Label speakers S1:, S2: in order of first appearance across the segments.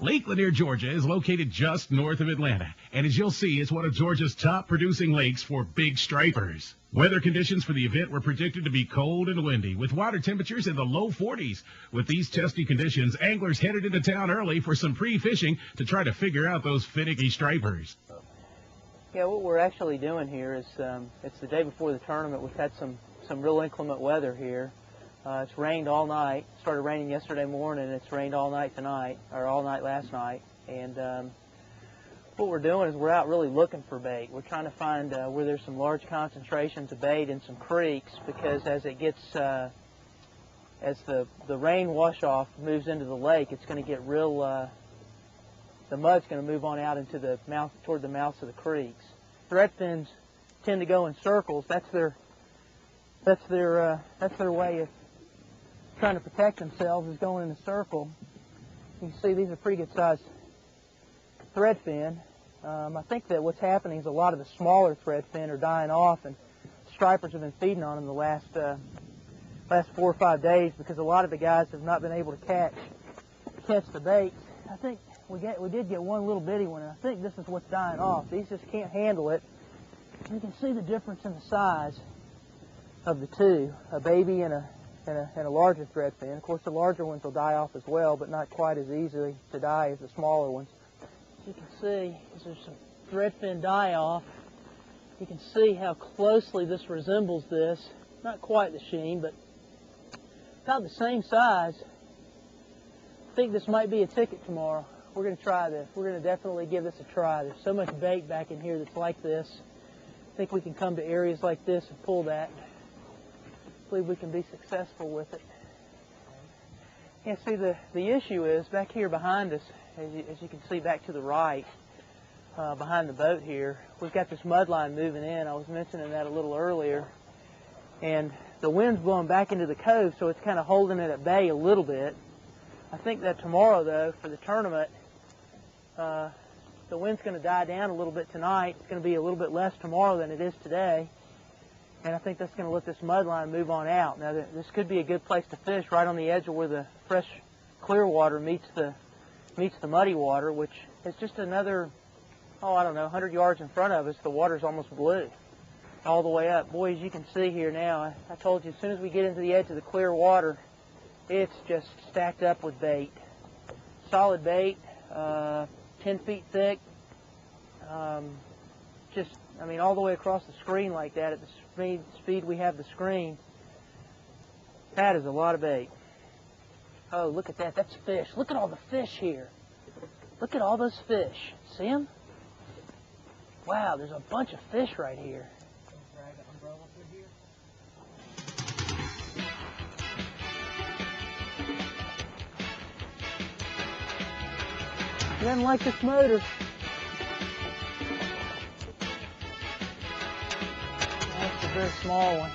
S1: Lake Lanier, Georgia is located just north of Atlanta, and as you'll see, it's one of Georgia's top producing lakes for big stripers. Weather conditions for the event were predicted to be cold and windy, with water temperatures in the low 40s. With these testy conditions, anglers headed into town early for some pre-fishing to try to figure out those finicky stripers.
S2: Yeah, what we're actually doing here is it's the day before the tournament. We've had some real inclement weather here. It's rained all night. It started raining yesterday morning, and it's rained all night tonight, or all night last night. And what we're doing is we're out really looking for bait. We're trying to find where there's some large concentrations of bait in some creeks, because as it gets, as the rain wash-off moves into the lake, it's going to get real, the mud's going to move on out into the mouth, toward the mouths of the creeks. Threadfins tend to go in circles. That's their way of trying to protect themselves, is going in a circle. You can see these are pretty good sized threadfin. I think that what's happening is a lot of the smaller threadfin are dying off, and stripers have been feeding on them the last 4 or 5 days, because a lot of the guys have not been able to catch the bait. I think we did get one little bitty one, and I think this is what's dying off. These just can't handle it. You can see the difference in the size of the two, a baby and a larger threadfin. Of course, the larger ones will die off as well, but not quite as easily to die as the smaller ones. As you can see, there's some threadfin die-off. You can see how closely this resembles this. Not quite the sheen, but about the same size. I think this might be a ticket tomorrow. We're going to try this. We're going to definitely give this a try. There's so much bait back in here that's like this. I think we can come to areas like this and pull that. I believe we can be successful with it. Yeah, see, the issue is back here behind us, as you can see back to the right, behind the boat here, we've got this mud line moving in. I was mentioning that a little earlier. And the wind's blowing back into the cove, so it's kind of holding it at bay a little bit. I think that tomorrow, though, for the tournament, the wind's going to die down a little bit tonight. It's going to be a little bit less tomorrow than it is today. And I think that's going to let this mud line move on out. Now, this could be a good place to fish, right on the edge of where the fresh, clear water meets the muddy water, which is just another, I don't know, 100 yards in front of us. The water's almost blue all the way up. Boy, as you can see here now, I told you, as soon as we get into the edge of the clear water, it's just stacked up with bait. Solid bait, 10 feet thick, I mean, all the way across the screen like that, at the speed we have the screen. That is a lot of bait. Oh, look at that. That's fish. Look at all the fish here. Look at all those fish. See them? Wow, there's a bunch of fish right here. He doesn't like this motor. That's a very small one.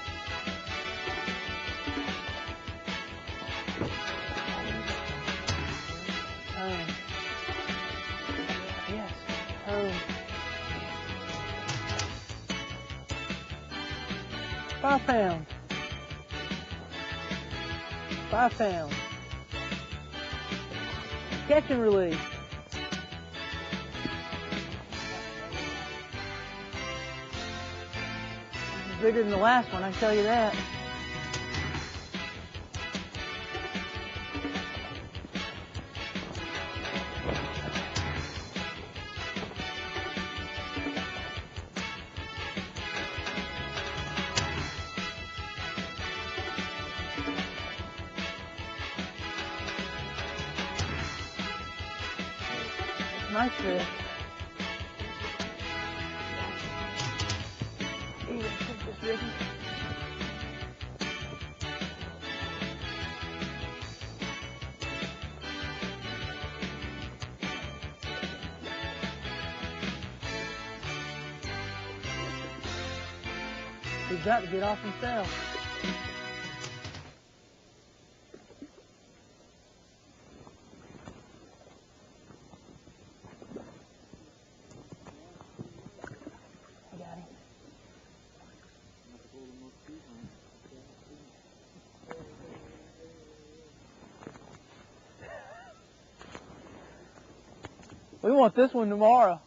S2: Yes, 5 pounds. 5 pounds. Catch and release. Bigger than the last one, I can tell you that. Nice fish. Ricky. He's got to get off himself. I got him. We want this one tomorrow.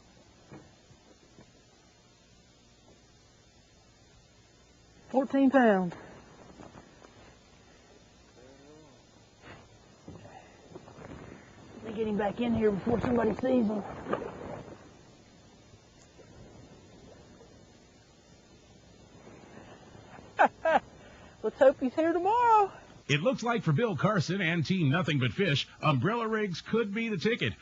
S2: £14. Let me get him back in here before somebody sees him. Let's hope he's here tomorrow.
S1: It looks like for Bill Carson and Team Nothing But Fish, umbrella rigs could be the ticket.